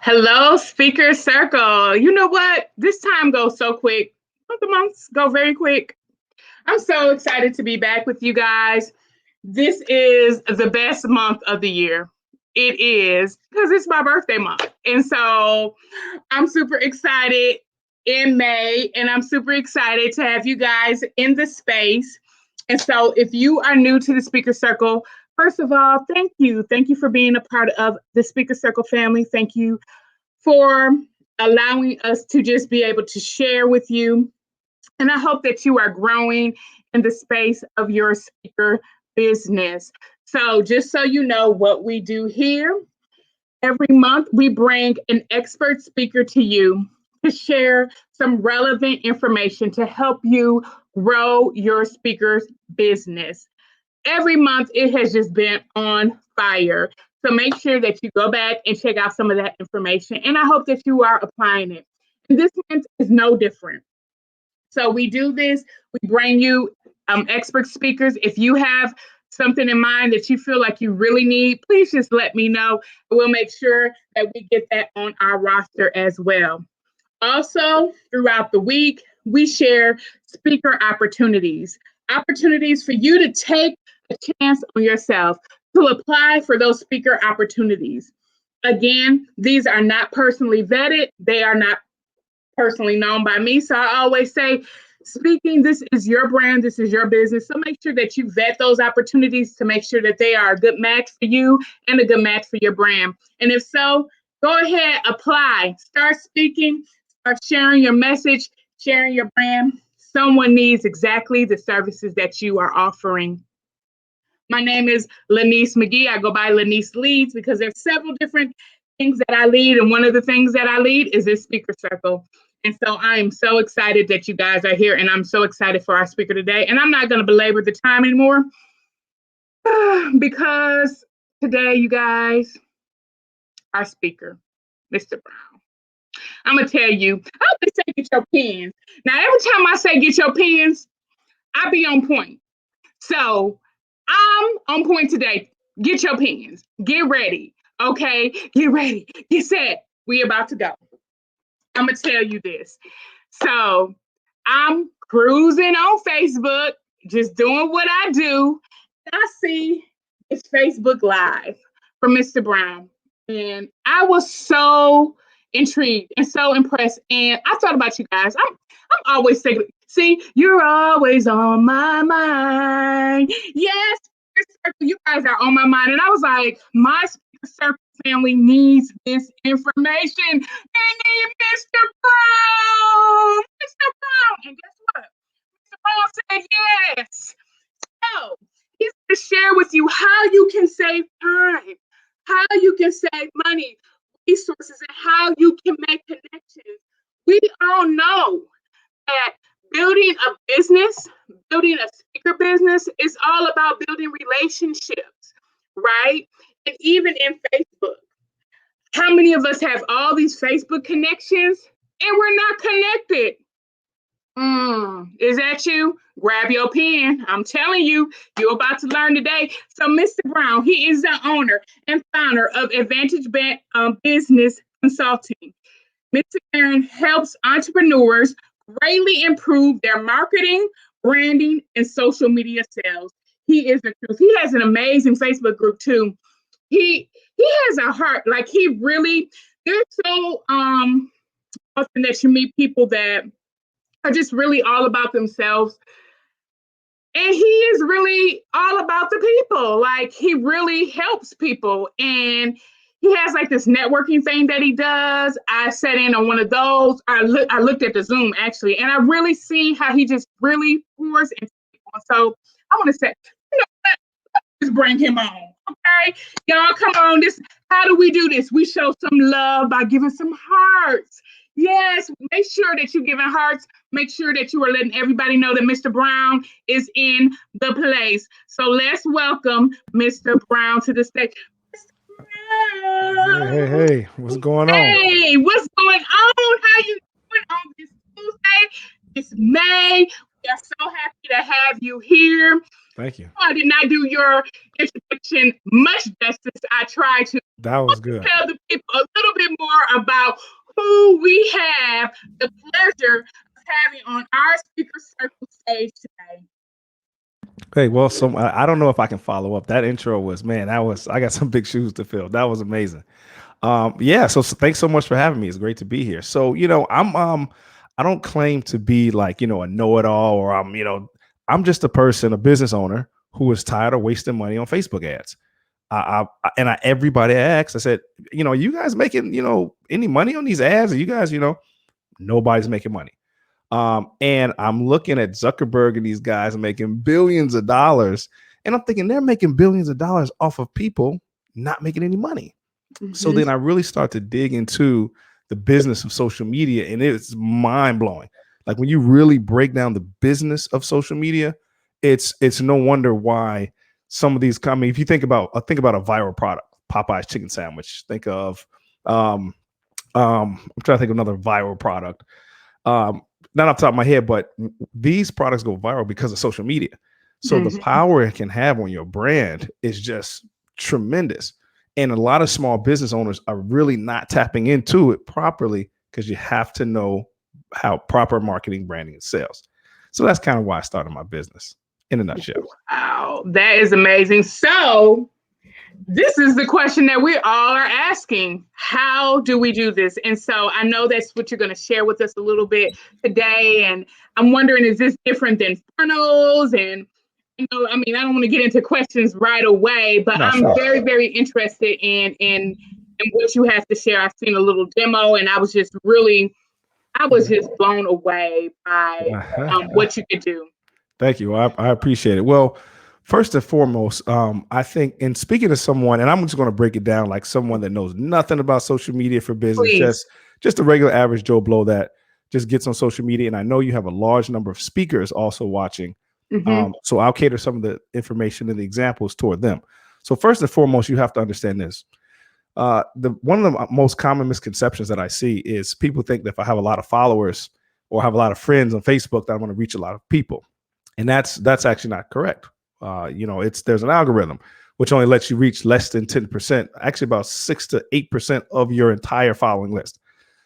Hello, Speaker Circle. You know what? This time goes so quick. The months go very quick. I'm so excited to be back with you guys. This is the best month of the year. It is because it's my birthday month. And so I'm super excited in May, and I'm super excited to have you guys in the space. And so if you are new to the Speaker Circle, first of all, thank you. Thank you for being a part of the Speaker Circle family. Thank you for allowing us to just be able to share with you. And I hope that you are growing in the space of your speaker business. So, just so you know what we do here, every month we bring an expert speaker to you to share some relevant information to help you grow your speaker's business. Every month it has just been on fire. So make sure that you go back and check out some of that information. And I hope that you are applying it. And this month is no different. So we do this, we bring you expert speakers. If you have something in mind that you feel like you really need, please just let me know. We'll make sure that we get that on our roster as well. Also, throughout the week, we share speaker opportunities for you to take a chance on yourself to apply for those speaker opportunities. Again, these are not personally vetted, they are not personally known by me. So I always say, speaking, this is your brand, this is your business. So make sure that you vet those opportunities to make sure that they are a good match for you and a good match for your brand. And if so, go ahead, apply, start speaking, start sharing your message, sharing your brand. Someone needs exactly the services that you are offering. My name is Lanice McGee. I go by Lanice Leads because there's several different things that I lead. And one of the things that I lead is this speaker circle. And so I am so excited that you guys are here. And I'm so excited for our speaker today. And I'm not going to belabor the time anymore because today, you guys, our speaker, Mr. Brown. I'm going to tell you, I always say get your pens. Now, every time I say get your pens, I be on point. So I'm on point today. Get your pens. Get ready. Okay? Get ready. Get set. We about to go. I'm going to tell you this. So I'm cruising on Facebook, just doing what I do. I see this Facebook Live from Mr. Brown. And I was so intrigued and so impressed. And I thought about you guys. I'm always saying, see, you're always on my mind. Yes, you guys are on my mind. And I was like, my speaker circle family needs this information. They need Mr. Brown. Mr. Brown. And guess what? Mr. Brown said yes. So he's going to share with you how you can save time, how you can save money, resources, and how you can make connections. We all know that building a business, building a speaker business is all about building relationships, right? And even in Facebook, how many of us have all these Facebook connections and we're not connected? Is that you? Grab your pen. I'm telling you, you're about to learn today. So, Mr. Brown, he is the owner and founder of Advantage Business Consulting. Mr. Aaron helps entrepreneurs greatly improve their marketing, branding, and social media sales. He is the truth. He has an amazing Facebook group too. He has a heart. Like he really, there's so often that you meet people that are just really all about themselves. And he is really all about the people. Like he really helps people. And he has like this networking thing that he does. I sat in on one of those. I looked at the Zoom actually, and I really see how he just really pours into people. So I want to say, you know what? Let's bring him on. Okay. Y'all come on. How do we do this? We show some love by giving some hearts. Yes, make sure that you're giving hearts. Make sure that you are letting everybody know that Mr. Brown is in the place. So let's welcome Mr. Brown to the stage. Hey, what's going on? Hey, what's going on? How you doing on this Tuesday? It's May. We are so happy to have you here. Thank you. I did not do your introduction much justice. I tried to, That was good. Tell the people a little bit more about who we have the pleasure of having on our speaker circle stage today. Hey, well, so I don't know if I can follow up. That intro was, man, I got some big shoes to fill. That was amazing. Yeah, so thanks so much for having me. It's great to be here. So, I don't claim to be like, a know-it-all, or I'm just a person, a business owner who is tired of wasting money on Facebook ads. Everybody asked, I said, you guys making, any money on these ads? Are you guys, nobody's making money. And I'm looking at Zuckerberg and these guys making billions of dollars. And I'm thinking they're making billions of dollars off of people not making any money. So then I really start to dig into the business of social media, and it's mind blowing. Like when you really break down the business of social media, it's no wonder why some of these come. If you think about a viral product, Popeye's chicken sandwich. Think of I'm trying to think of another viral product. Not off the top of my head, but these products go viral because of social media. So the power it can have on your brand is just tremendous. And a lot of small business owners are really not tapping into it properly because you have to know how proper marketing, branding, and sales. So that's kind of why I started my business in a nutshell. Wow, that is amazing. So this is the question that we all are asking. How do we do this? And so I know that's what you're going to share with us a little bit today. And I'm wondering, is this different than funnels? And, I don't want to get into questions right away, but I'm very, very interested in what you have to share. I've seen a little demo, and I was just blown away by what you could do. Thank you. I appreciate it. Well, first and foremost, I think, in speaking to someone, and I'm just going to break it down like someone that knows nothing about social media for business, just a regular average Joe Blow that just gets on social media. And I know you have a large number of speakers also watching. So I'll cater some of the information and the examples toward them. So first and foremost, you have to understand this. One of the most common misconceptions that I see is people think that if I have a lot of followers or have a lot of friends on Facebook, that I'm going to reach a lot of people. And that's actually not correct. There's an algorithm which only lets you reach less than 10%, actually about 6 to 8% of your entire following list.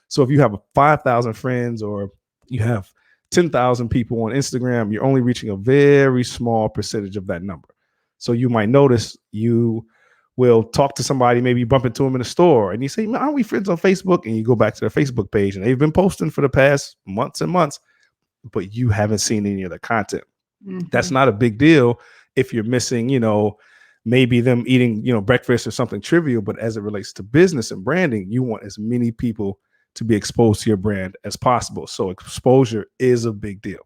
So if you have 5,000 friends or you have 10,000 people on Instagram, you're only reaching a very small percentage of that number. So you might notice you will talk to somebody, maybe you bump into them in a store and you say, aren't we friends on Facebook? And you go back to their Facebook page and they've been posting for the past months and months, but you haven't seen any of the content. That's not a big deal if you're missing, maybe them eating, breakfast or something trivial. But as it relates to business and branding, you want as many people to be exposed to your brand as possible. So exposure is a big deal.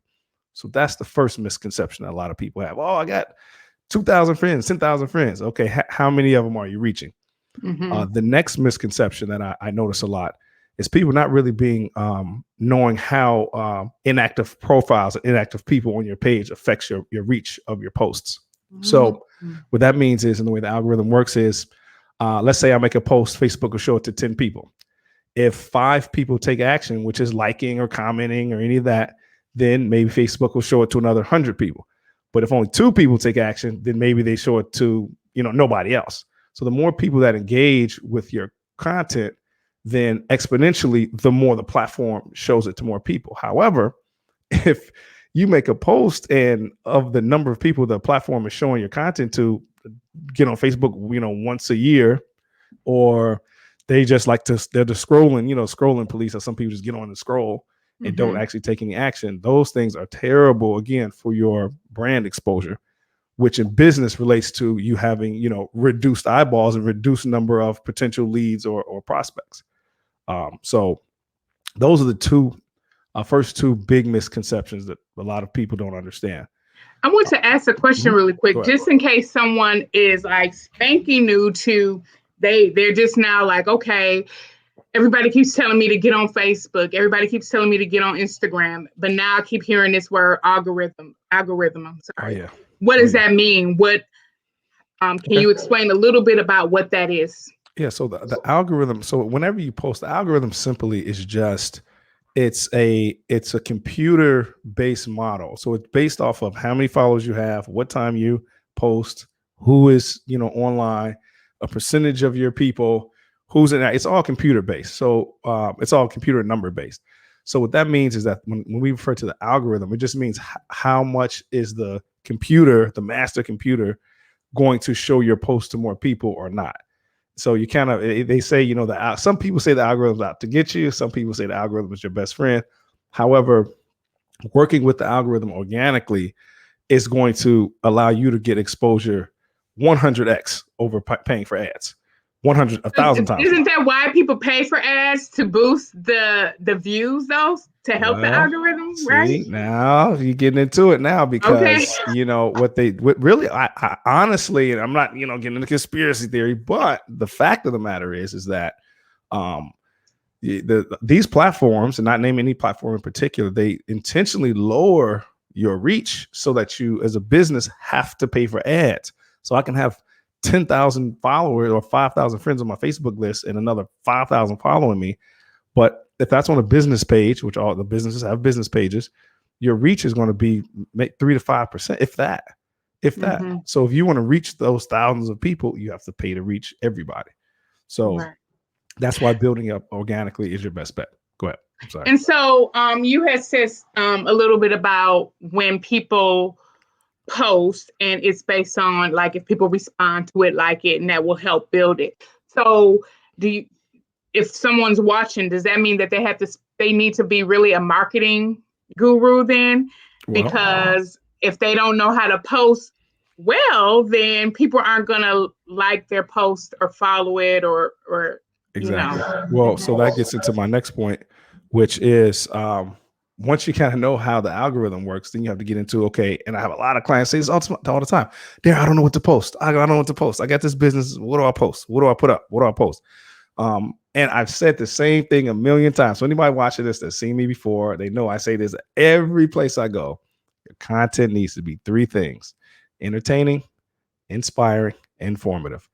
So that's the first misconception that a lot of people have. Oh, I got 2,000 friends, 10,000 friends. Okay, how many of them are you reaching? The next misconception that I notice a lot is people not really being knowing how inactive profiles and inactive people on your page affects your reach of your posts. So what that means is, and the way the algorithm works is, let's say I make a post, Facebook will show it to 10 people. If 5 people take action, which is liking or commenting or any of that, then maybe Facebook will show it to another 100 people. But if only 2 people take action, then maybe they show it to, nobody else. So the more people that engage with your content, then exponentially, the more the platform shows it to more people. However, if you make a post and of the number of people the platform is showing your content to get on Facebook, once a year, or they just like they're the scrolling police, or some people just get on and scroll and don't actually take any action. Those things are terrible, again, for your brand exposure, which in business relates to you having, reduced eyeballs and reduced number of potential leads or prospects. So those are the first two big misconceptions that a lot of people don't understand. I want to ask a question really quick, just in case someone is like spanking new to, they're just now like, okay, everybody keeps telling me to get on Facebook. Everybody keeps telling me to get on Instagram, but now I keep hearing this word algorithm. I'm sorry. Oh, yeah. What does that mean? What, can you explain a little bit about what that is? Yeah. So the algorithm. So whenever you post, the algorithm simply is just, it's a computer based model. So it's based off of how many followers you have, what time you post, who is, online, a percentage of your people who's in that. It's all computer based. So it's all computer number based. So what that means is that when we refer to the algorithm, it just means how much is the computer, the master computer, going to show your post to more people or not. So you kind of, they say, you know, some people say the algorithm's out to get you. Some people say the algorithm is your best friend. However, working with the algorithm organically is going to allow you to get exposure 100x over paying for ads. 1,000 times. Isn't that why people pay for ads, to boost the views, though, to help the algorithm? Right now you're getting into it now, because you know what really, I honestly, and I'm not, you know, getting into conspiracy theory, but the fact of the matter is that these platforms, and not name any platform in particular, they intentionally lower your reach so that you as a business have to pay for ads. So I can have 10,000 followers or 5,000 friends on my Facebook list and another 5,000 following me. But if that's on a business page, which all the businesses have business pages, your reach is going to be 3 to 5%, if that. Mm-hmm. So if you want to reach those thousands of people, you have to pay to reach everybody. So that's why building up organically is your best bet. Go ahead. I'm sorry. And so you had said a little bit about when people post, and it's based on like if people respond to it, like it, and that will help build it. So if someone's watching, does that mean that they need to be really a marketing guru then? Because if they don't know how to post well, then people aren't gonna like their post or follow it or exactly. You know. Well, so that gets into my next point, which is once you kind of know how the algorithm works, then you have to get into, okay, and I have a lot of clients say this all the time. Darren, I don't know what to post. I don't know what to post. I got this business. What do I post? What do I put up? What do I post? And I've said the same thing a million times. So anybody watching this that's seen me before, they know I say this every place I go. Your content needs to be 3 things: entertaining, inspiring, informative.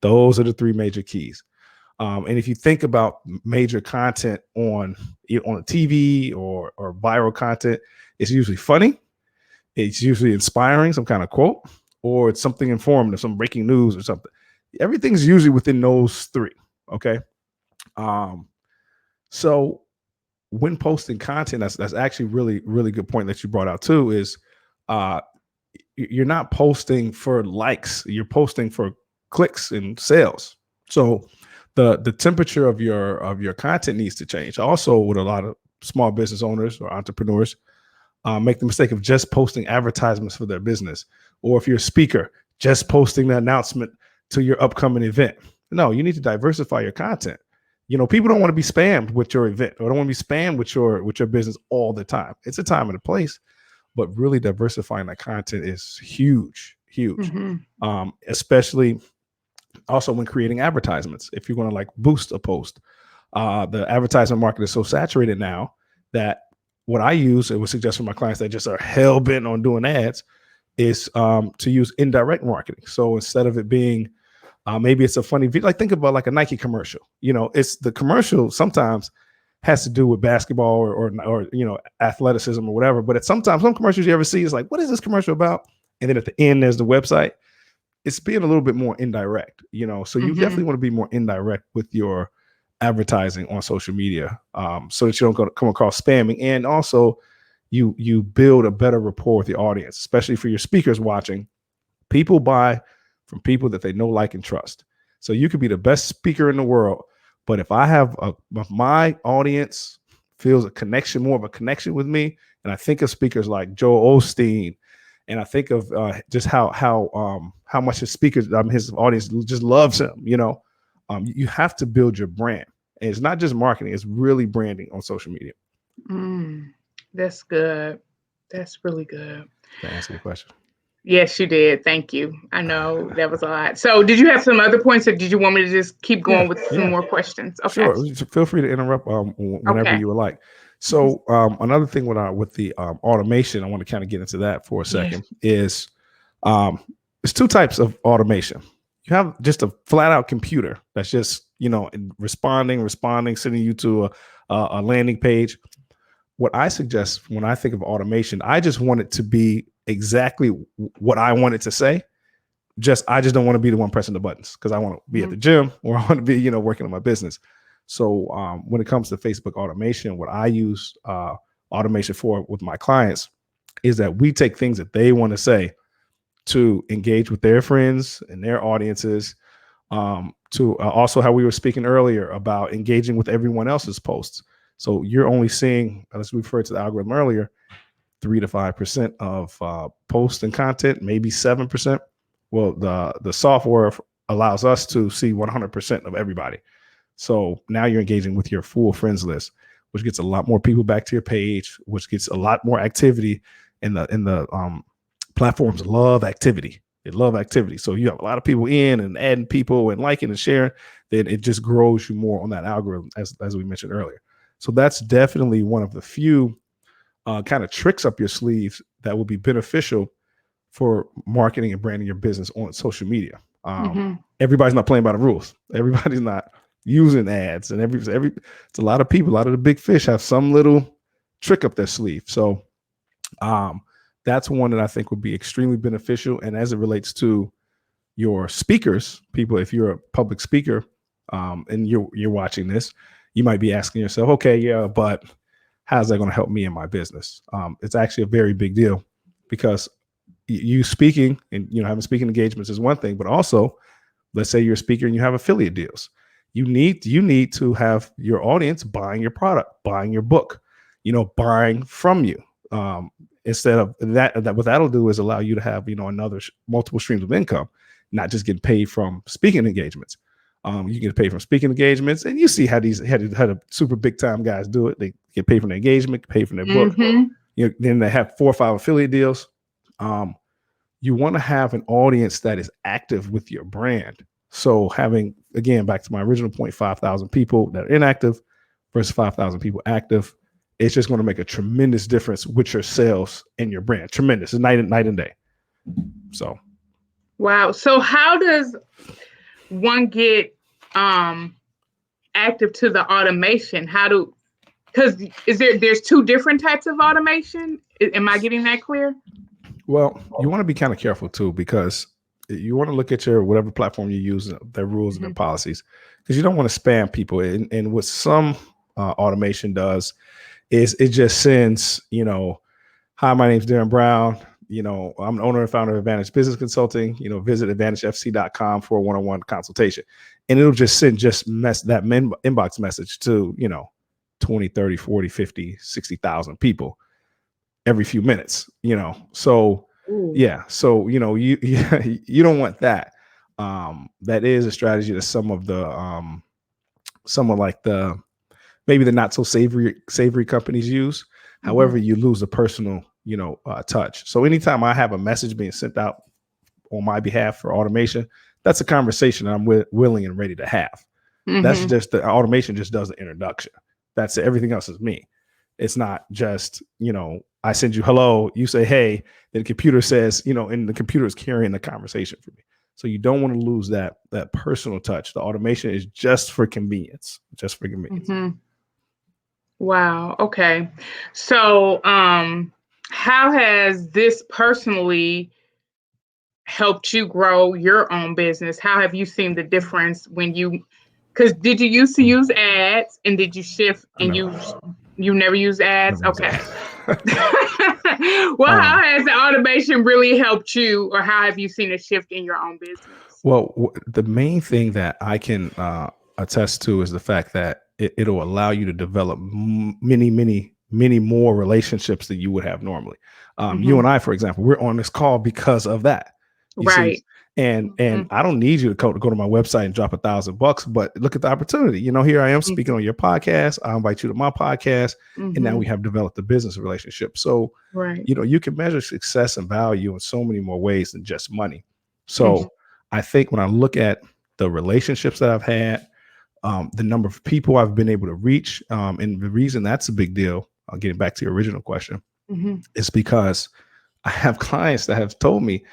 Those are the 3 major keys. And if you think about major content on a TV or viral content, it's usually funny, it's usually inspiring, some kind of quote, or it's something informative, some breaking news or something. Everything's usually within those 3. Okay. So when posting content, that's actually really, really good point that you brought out too, is you're not posting for likes, you're posting for clicks and sales. So the temperature of your content needs to change. Also, with a lot of small business owners or entrepreneurs, make the mistake of just posting advertisements for their business, or if you're a speaker, just posting the announcement to your upcoming event. No, you need to diversify your content. You know, people don't want to be spammed with your event, or don't want to be spammed with your business all the time. It's a time and a place, but really diversifying that content is huge. Mm-hmm. Especially also when creating advertisements. If you're going to like boost a post, the advertisement market is so saturated now that what I use, it would suggest for my clients that just are hell bent on doing ads, is to use indirect marketing. So instead of it being maybe it's a funny video, like think about like a Nike commercial. You know, it's the commercial sometimes has to do with basketball or you know, athleticism or whatever. But sometimes some commercials you ever see is like, what is this commercial about? And then at the end, there's the website. It's being a little bit more indirect, you know. So you definitely want to be more indirect with your advertising on social media, so that you don't come across spamming, and also you build a better rapport with the audience, especially for your speakers watching. People buy from people that they know, like, and trust. So you could be the best speaker in the world, but if my audience feels more of a connection with me, and I think of speakers like Joel Osteen, and I think of just how much his audience just loves him. You know, you have to build your brand, and it's not just marketing; it's really branding on social media. That's good. That's really good. Did I answer your question? Yes, you did. Thank you. I know that was a lot. So did you have some other points, or did you want me to just keep going with some more questions? Okay. Sure. Feel free to interrupt whenever you would like. So another thing with the automation, I want to kind of get into that for a second, is there's 2 types of automation. You have just a flat out computer that's just, you know, responding, sending you to a landing page. What I suggest when I think of automation, I just want it to be exactly what I want it to say, I just don't want to be the one pressing the buttons because I want to be at the gym or I want to be, you know, working on my business. So when it comes to Facebook automation, what I use automation for with my clients is that we take things that they want to say to engage with their friends and their audiences, to also how we were speaking earlier about engaging with everyone else's posts. So you're only seeing, as we referred to the algorithm earlier, 3 to 5% of posts and content, maybe 7%. Well, the software allows us to see 100% of everybody. So now you're engaging with your full friends list, which gets a lot more people back to your page, which gets a lot more activity. In the platforms love activity. They love activity. So you have a lot of people in and adding people and liking and sharing, then it just grows you more on that algorithm, as we mentioned earlier. So that's definitely one of the few kind of tricks up your sleeves that will be beneficial for marketing and branding your business on social media. Everybody's not playing by the rules. Everybody's not using ads, and it's a lot of people. A lot of the big fish have some little trick up their sleeve. So that's one that I think would be extremely beneficial. And as it relates to your speakers, people, if you're a public speaker and you're watching this, you might be asking yourself, okay, yeah, but how's that going to help me in my business? It's actually a very big deal, because you speaking and, you know, having speaking engagements is one thing, but also let's say you're a speaker and you have affiliate deals. You need to have your audience buying your product, buying your book, you know, buying from you. Instead of that, what that'll do is allow you to have, you know, multiple streams of income, not just getting paid from speaking engagements. You get paid from speaking engagements, and you see how the super big time guys do it. They get paid from their engagement, paid from their book. You know, then they have 4 or 5 affiliate deals. You want to have an audience that is active with your brand. So having, again, back to my original point, 5,000 people that are inactive versus 5,000 people active, it's just going to make a tremendous difference with your sales and your brand. Tremendous. It's night and day. So. Wow. So how does one get active to the automation? Because there's 2 different types of automation. Am I getting that clear? Well, you want to be kind of careful too, because you want to look at your whatever platform you use, their rules and their policies, because you don't want to spam people. And what some automation does is it just sends, you know, hi, my name's Darren Brown. You know, I'm the owner and founder of Advantage Business Consulting. You know, visit advantagefc.com for a one-on-one consultation. And it'll just send that inbox message to, you know, 20, 30, 40, 50, 60,000 people every few minutes, you know. So yeah, so you know, you don't want that. That is a strategy that some of like the maybe the not so savory companies use. However, you lose the personal, you know, touch. So anytime I have a message being sent out on my behalf for automation, that's a conversation that I'm willing and ready to have. That's just the automation just does the introduction. That's it. Everything else is me. It's not just, you know, I send you hello, you say hey, then the computer says, you know, and the computer is carrying the conversation for me. So you don't want to lose that personal touch. The automation is just for convenience, Wow. Okay. So how has this personally helped you grow your own business? How have you seen the difference because did you used to use ads, and did you shift and you never use ads? Okay. Well, how has the automation really helped you, or how have you seen a shift in your own business? Well, the main thing that I can attest to is the fact that it'll allow you to develop many more relationships than you would have normally. You and I, for example, we're on this call because of that. Right. See? And I don't need you to go to my website and drop $1,000, but look at the opportunity. You know, here I am speaking on your podcast. I invite you to my podcast, and now we have developed a business relationship. So, you know, you can measure success and value in so many more ways than just money. So I think when I look at the relationships that I've had, the number of people I've been able to reach, and the reason that's a big deal, getting back to your original question, is because I have clients that have told me,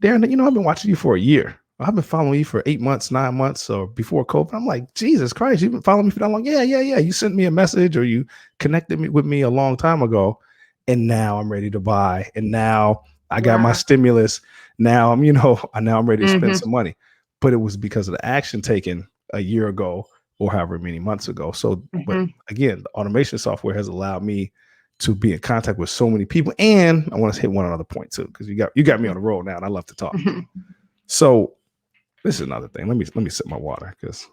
Darren, you know, I've been watching you for a year. I've been following you for 8 months, 9 months, or before COVID. I'm like, Jesus Christ, you've been following me for that long? Yeah. You sent me a message, or you connected with me a long time ago, and now I'm ready to buy. And now I got my stimulus. Now I'm, now I'm ready to spend Mhm. some money. But it was because of the action taken a year ago or however many months ago. So, but Mhm. again, the automation software has allowed me to be in contact with so many people. And I want to hit one other point too, because you got me on the road now, and I love to talk. Mhm. So this is another thing. Let me sip my water because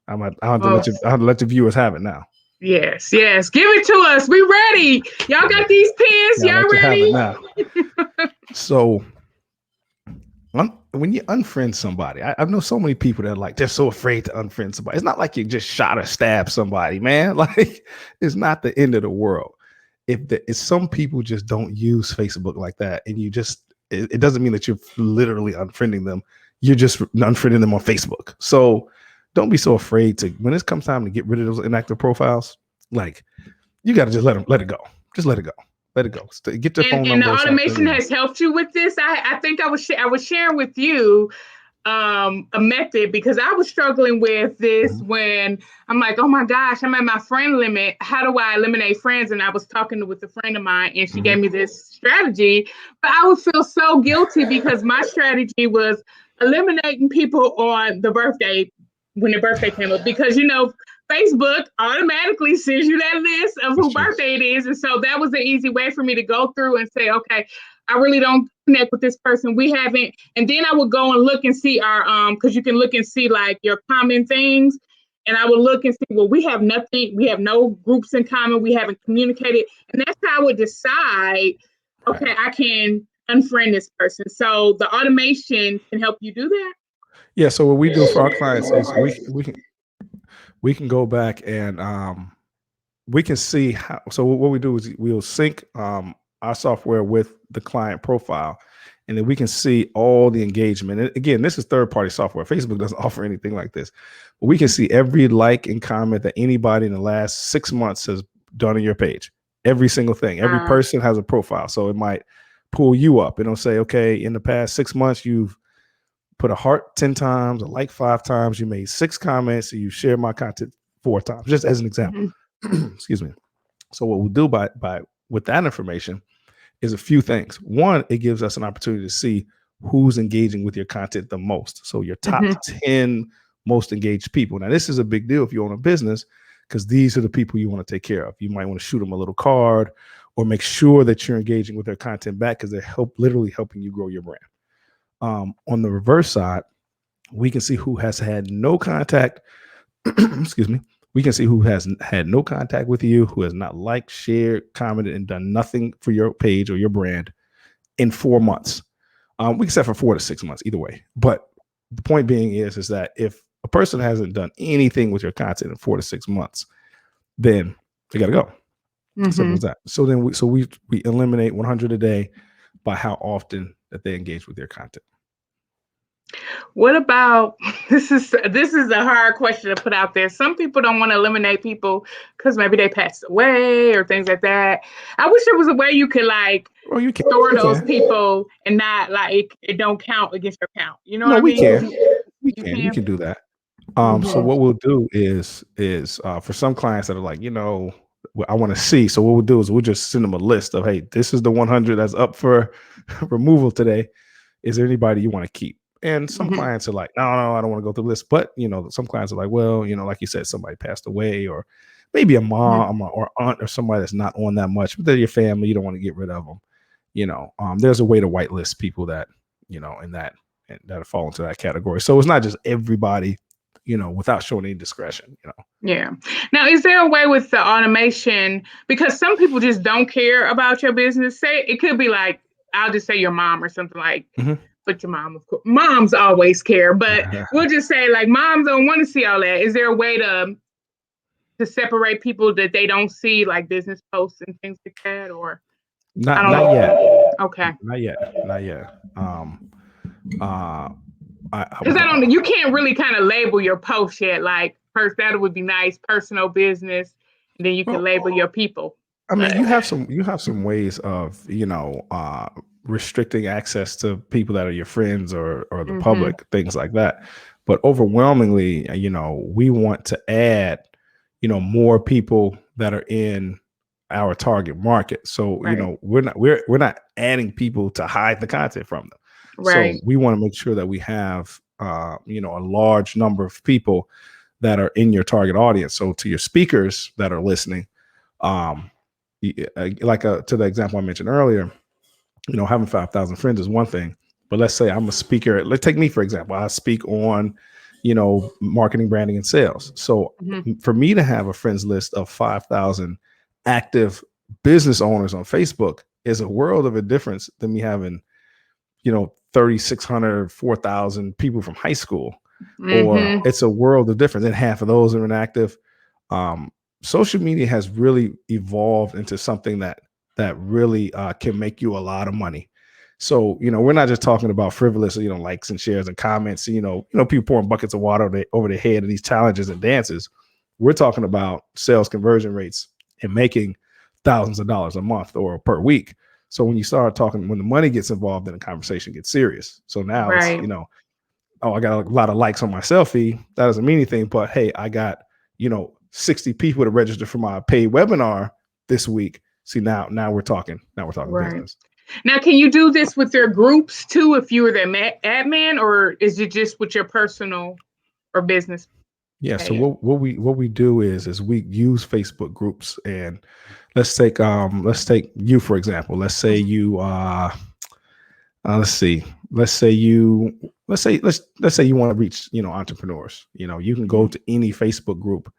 I have to Oh, let the viewers have it now. yes, yes. Give it to us. We ready. Y'all got these pins. Yeah, I'll Y'all let you have it ready? now. So when you unfriend somebody, I know so many people that are like, they're so afraid to unfriend somebody. It's not like you just shot or stabbed somebody, man. Like, it's not the end of the world. If some people just don't use Facebook like that, and it doesn't mean that you're literally unfriending them. You're just unfriending them on Facebook. So don't be so afraid to, when it comes time to get rid of those inactive profiles, like, you got to just let it go. Just let it go. Let it go. Get the phone And the number or automation something. has helped you with this. I think I was sharing with you a method, because I was struggling with this when I'm like, oh my gosh, I'm at my friend limit. How do I eliminate friends? And I was talking with a friend of mine, and she gave me this strategy, but I would feel so guilty because my strategy was eliminating people on the birthday, when their birthday came up, because Facebook automatically sends you that list of who birthday it is. And so that was the easy way for me to go through and say, okay, I really don't connect with this person. We haven't. And then I would go and look and see our, because you can look and see like your common things. And I would look and see, well, we have nothing, we have no groups in common, we haven't communicated. And that's how I would decide, okay, I can unfriend this person. So the automation can help you do that. Yeah. So what we do for our clients is we can go back and we can see how. So what we do is we'll sync our software with the client profile, and then we can see all the engagement. And again, this is third-party software. Facebook doesn't offer anything like this, but we can see every like and comment that anybody in the last 6 months has done on your page. Every single thing. Every person has a profile, so it might pull you up. It'll say, okay, in the past 6 months, you've put a heart 10 times, a like 5 times, you made 6 comments, and you shared my content 4 times, just as an example. Excuse me. So what we'll do by with that information is a few things. One, it gives us an opportunity to see who's engaging with your content the most. So your top 10 most engaged people. Now, this is a big deal if you own a business, because these are the people you want to take care of. You might want to shoot them a little card or make sure that you're engaging with their content back, because they're literally helping you grow your brand. On the reverse side, we can see who has had no contact. Excuse me. We can see who has had no contact with you, who has not liked, shared, commented, and done nothing for your page or your brand in 4 months. We can set for 4 to 6 months, either way. But the point being is that if a person hasn't done anything with your content in 4 to 6 months, then they got to go. Simple as that. So then we eliminate 100 a day by how often that they engage with their content. What about this is a hard question to put out there. Some people don't want to eliminate people because maybe they passed away or things like that. I wish there was a way you could like you can store those people and not like it don't count against your count. You know No, what I we mean? can. We You can. We can do that. So Mhm. what we'll do is for some clients that are like, I want to see. So what we'll do is we'll just send them a list of, hey, this is the 100 that's up for removal today. Is there anybody you want to keep? And some clients are like, no, I don't want to go through the list. But some clients are like, well, like you said, somebody passed away, or maybe a mom or aunt or somebody that's not on that much, but they're your family. You don't want to get rid of them. There's a way to whitelist people that in that fall into that category. So it's not just everybody, without showing any discretion. Yeah. Now, is there a way with the automation, because some people just don't care about your business? Say it could be like, I'll just say your mom or something like, but your mom, of course, moms always care, but we'll just say like moms don't want to see all that. Is there a way to separate people that they don't see, like business posts and things like that, or not yet? Okay. Not yet. Because I don't, you can't really kind of label your post yet. Like, first, that would be nice, personal, business, and then you can label your people. I mean, you have some ways of restricting access to people that are your friends or the public, things like that. But overwhelmingly, we want to add more people that are in our target market. So we're not adding people to hide the content from them. So Right. we want to make sure that we have, you know, a large number of people that are in your target audience. So to your speakers that are listening, um, to the example I mentioned earlier, you know, having 5,000 friends is one thing, but let's say I'm a speaker. Let's take me, for example. I speak on, you know, marketing, branding, and sales. So Mhm. for me to have a friends list of 5,000 active business owners on Facebook is a world of a difference than me having, you know, 3,600, 4,000 people from high school, or Mhm. it's a world of difference. And half of those are inactive. Um, Social media has really evolved into something that really can make you a lot of money. So, you know, we're not just talking about frivolous, you know, likes and shares and comments, people pouring buckets of water over their head in these challenges and dances. We're talking about sales conversion rates and making thousands of dollars a month or per week. So when you start talking, when the money gets involved, then the conversation gets serious. So now it's, Right. you know, oh, I got a lot of likes on my selfie. That doesn't mean anything, but hey, I got, 60 people to register for my paid webinar this week. See, now we're talking. Now we're talking Right. business. Now, can you do this with your groups too if you were the admin, or is it just with your personal or business Yeah. So page? what we do is we use Facebook groups, and let's take you for example. Let's say Mhm. you let's see. Let's say you want to reach, entrepreneurs. You can go Mhm. to any Facebook group,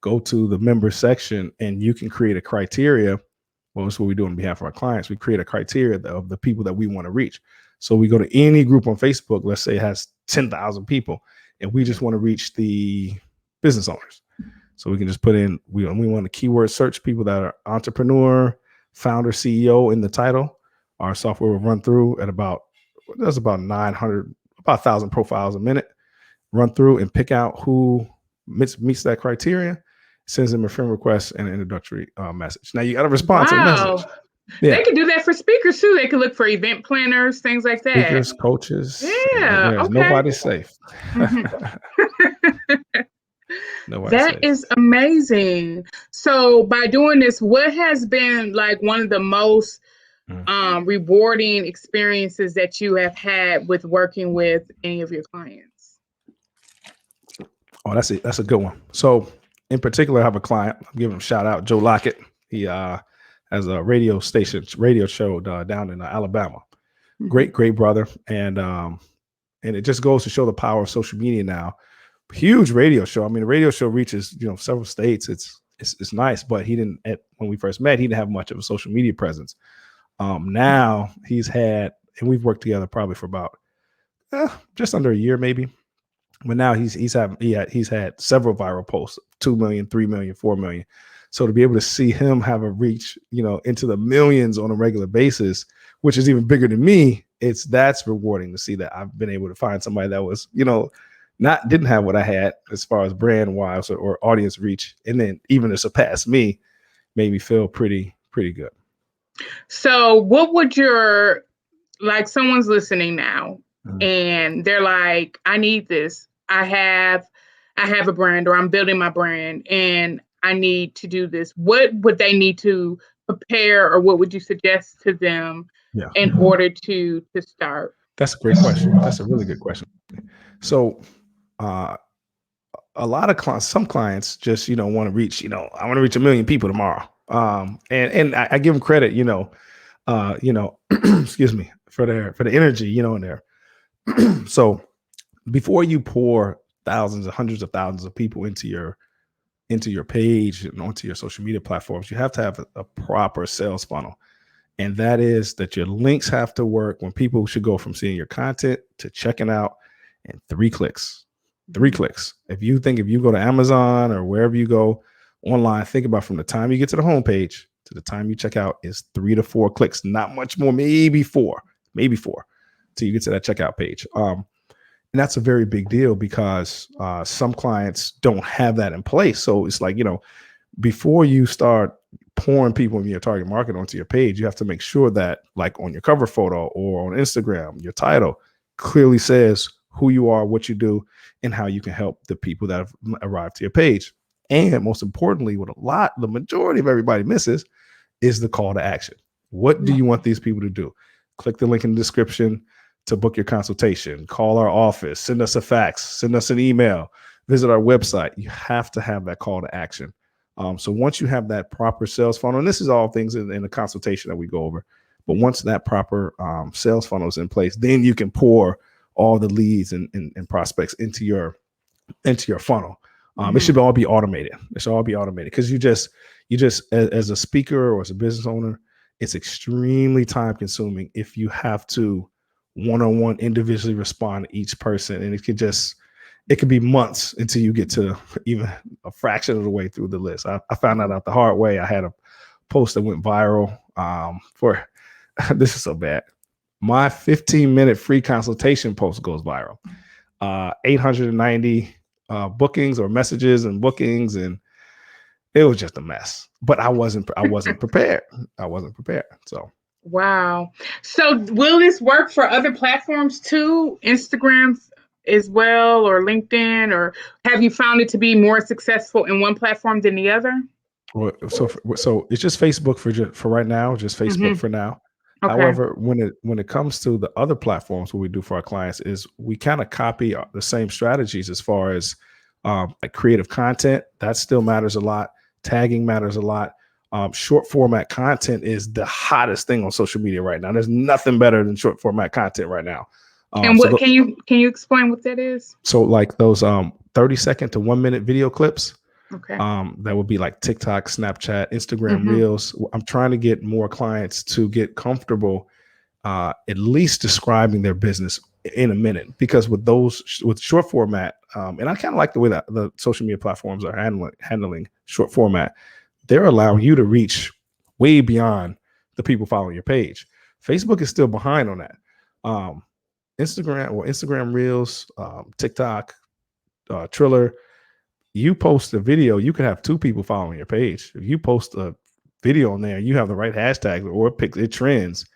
go to the members section, and you can create a criteria. Well, that's what we do on behalf of our clients. We create a criteria of the people that we want to reach. So we go to any group on Facebook, let's say it has 10,000 people, and we just want to reach the business owners. So we can just put in, we want to keyword search people that are entrepreneur, founder, CEO in the title. Our software will run through at that's about 900, about 1,000 profiles a minute, run through and pick out who meets that criteria, sends them a friend request and an introductory message. Now you got to respond to the message. Wow. They Yeah. could do that for speakers too. They could look for event planners, things like that. Speakers, coaches, Yeah. there's Okay. nobody safe. Mhm. Nobody's That safe. is amazing. So by doing this, what has been like one of the most Mm. rewarding experiences that you have had with working with any of your clients? Oh, that's a good one. So in particular, I have a client. I'm giving him a shout out, Joe Lockett. He has a radio show down in Alabama. Mhm. Great brother. And it just goes to show the power of social media now. Huge radio show. I mean, the radio show reaches, several states. It's nice, but when we first met, he didn't have much of a social media presence. Now and we've worked together probably for about just under a year, maybe. But now he's had several viral posts, 2 million, 3 million, 4 million. So to be able to see him have a reach, into the millions on a regular basis, which is even bigger than me, that's rewarding to see that I've been able to find somebody that was, didn't have what I had as far as brand wise or audience reach, and then even to surpass me made me feel pretty good. So what would your, like, someone's listening now Mhm. and they're like, I need this. I have a brand, or I'm building my brand and I need to do this. What would they need to prepare, or what would you suggest to them Yeah, in order to start? that's a great question. That's a really good question. So, uh, some clients just want to reach, I want to reach 1 million people tomorrow. And I give them credit, excuse me, for the energy, in there. So before you pour thousands and hundreds of thousands of people into your page and onto your social media platforms, you have to have a proper sales funnel. And that is that your links have to work when people should go from seeing your content to checking out in 3 clicks. 3 clicks. If you go to Amazon or wherever you go online, think about from the time you get to the homepage to the time you check out is 3 to 4 clicks, not much more, maybe four, till you get to that checkout page. And that's a very big deal because some clients don't have that in place. So it's like, before you start pouring people in your target market onto your page, you have to make sure that, like on your cover photo or on Instagram, your title clearly says who you are, what you do, and how you can help the people that have arrived to your page. And most importantly, the majority of everybody misses is the call to action. What do you want these people to do? Click the link in the description, to book your consultation, call our office, send us a fax, send us an email, visit our website. You have to have that call to action. So once you have that proper sales funnel, and this is all things in the consultation that we go over, but once that proper sales funnel is in place, then you can pour all the leads and prospects into your funnel. It should all be automated. It should all be automated because you just as a speaker or as a business owner, it's extremely time consuming if you have to one-on-one individually respond to each person, and it could be months until you get to even a fraction of the way through the list. I found that out the hard way. I had a post that went viral for this is so bad. My 15-minute free consultation post goes viral. 890 bookings or messages and bookings, and it was just a mess. But I wasn't prepared. I wasn't prepared. So wow. So will this work for other platforms too? Instagram as well, or LinkedIn, or have you found it to be more successful in one platform than the other? So it's just Facebook for right now, just Facebook for now. Okay. However, when it comes to the other platforms, what we do for our clients is we kind of copy the same strategies as far as like creative content. That still matters a lot. Tagging matters a lot. Short format content is the hottest thing on social media right now. There's nothing better than short format content right now. And what can you explain what that is? So like those 30-second to 1-minute video clips. Okay. That would be like TikTok, Snapchat, Instagram Reels. I'm trying to get more clients to get comfortable at least describing their business in a minute, because with short format, and I kind of like the way that the social media platforms are handling short format. They're allowing you to reach way beyond the people following your page. Facebook is still behind on that. Instagram Reels, TikTok, Triller. You post a video, you could have 2 people following your page. If you post a video on there, you have the right hashtag or it trends.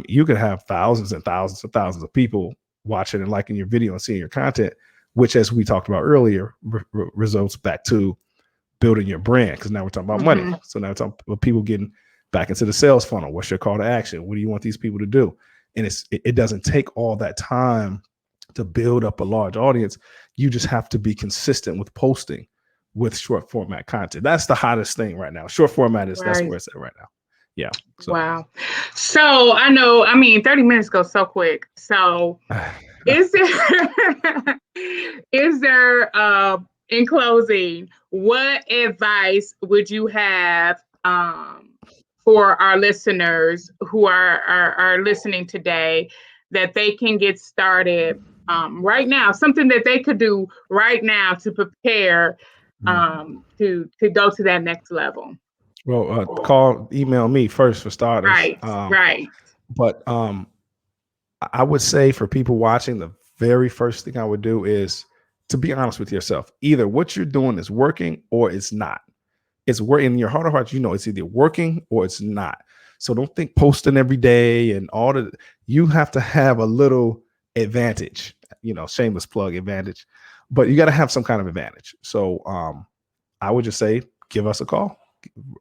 You could have thousands and thousands and thousands of people watching and liking your video and seeing your content, which, as we talked about earlier, results back to building your brand. Because now we're talking about money. So now we're talking about people getting back into the sales funnel. What's your call to action? What do you want these people to do? And it doesn't take all that time to build up a large audience. You just have to be consistent with posting with short format content. That's the hottest thing right now. Short format is that's where it's at right now. Yeah. So. Wow. So 30 minutes go so quick. So is there in closing, what advice would you have for our listeners who are listening today that they can get started right now, something that they could do right now to prepare to go to that next level? Well, email me first for starters. Right. But I would say for people watching, the very first thing I would do is to be honest with yourself. Either what you're doing is working or it's not. It's working in your heart of hearts. You know, it's either working or it's not. So don't think posting every day and you have to have a little advantage, shameless plug advantage, but you got to have some kind of advantage. So I would just say, give us a call,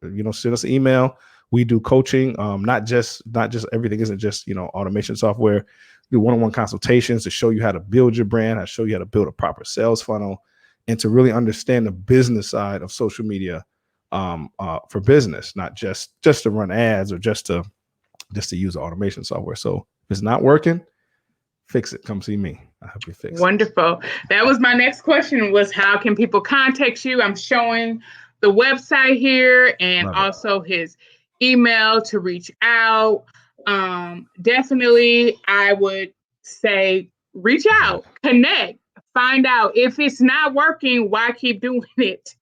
send us an email. We do coaching. Not just everything isn't just, automation software. We do one-on-one consultations to show you how to build your brand, how to show you how to build a proper sales funnel, and to really understand the business side of social media for business, not just to run ads or just to use automation software. So if it's not working, fix it. Come see me. I help you fix it. Wonderful. That was my next question, was how can people contact you? I'm showing the website here and also his email to reach out. Definitely, I would say reach out, connect, find out if it's not working, why keep doing it?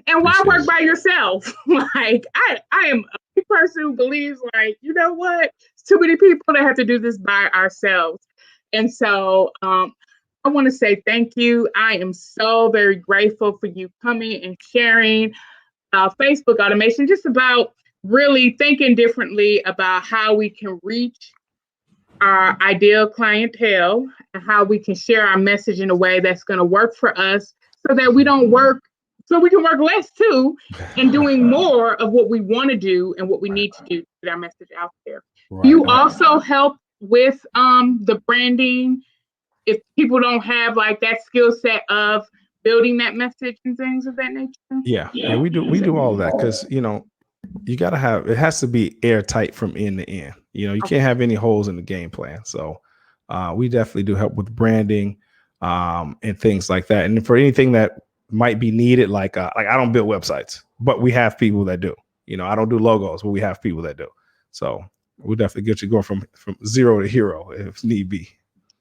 And why work by yourself? Like I am a person who believes you know what? It's too many people that have to do this by ourselves. And so I want to say thank you. I am so very grateful for you coming and sharing Facebook automation, just about really thinking differently about how we can reach our ideal clientele and how we can share our message in a way that's going to work for us so that we don't work, so we can work less too, and doing more of what we want to do and what we need to do to get our message out there. You also help with the branding if people don't have like that skill set of building that message and things of that nature? Yeah, we do all of that because you got to have it has to be airtight from end to end. You Okay. can't have any holes in the game plan. So we definitely do help with branding and things like that. And for anything that might be needed, like I don't build websites, but we have people that do. I don't do logos, but we have people that do. So we'll definitely get you going from zero to hero if need be.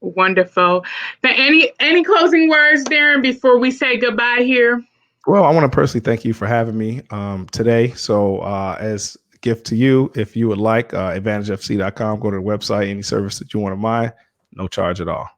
Wonderful. Now, any closing words, Darren, before we say goodbye here? Well, I want to personally thank you for having me today. So as a gift to you, if you would like, AdvantageFC.com, go to the website, any service that you want to buy, no charge at all.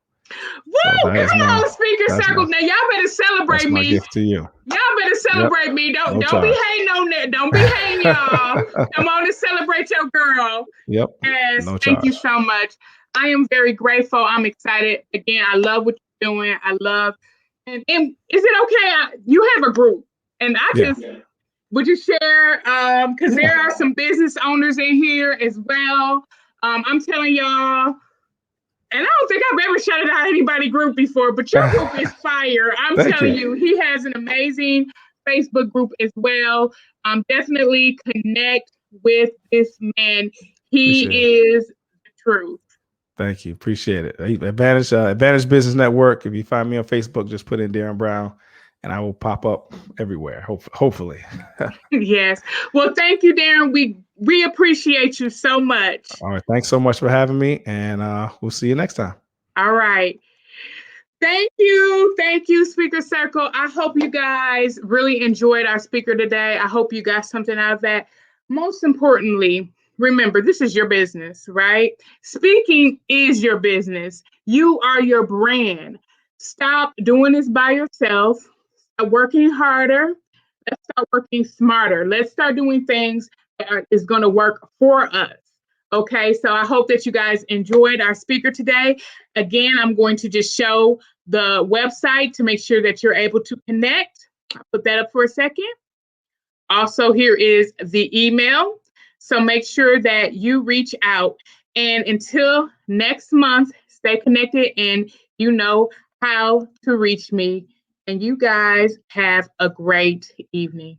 Woo! So Come on, Speaker Circle. Now, y'all better celebrate that's my me. gift to you. Y'all better celebrate me. Don't be hating on that. Don't be hating, y'all. Come on and celebrate your girl. Yep. Yes. No Thank you charge. so much. I am very grateful. I'm excited. Again, I love what you're doing. I love. And is it okay? You have a group, and I just would you share? Because there are some business owners in here as well. I'm telling y'all. And I don't think I've ever shouted out anybody group before, but your group is fire. I'm telling you, he has an amazing Facebook group as well. Definitely connect with this man. He is the truth. Thank you. Appreciate it. Advantage Business Network. If you find me on Facebook, just put in Darren Brown and I will pop up everywhere. Hopefully. Yes. Well, thank you, Darren. We appreciate you so much. All right. Thanks so much for having me. And we'll see you next time. All right. Thank you. Thank you, Speaker Circle. I hope you guys really enjoyed our speaker today. I hope you got something out of that. Most importantly, remember, this is your business, right? Speaking is your business. You are your brand. Stop doing this by yourself. Stop working harder. Let's start working smarter. Let's start doing things that is going to work for us. Okay, so I hope that you guys enjoyed our speaker today. Again, I'm going to just show the website to make sure that you're able to connect. I'll put that up for a second. Also, here is the email. So make sure that you reach out. And until next month, stay connected and you know how to reach me. And you guys have a great evening.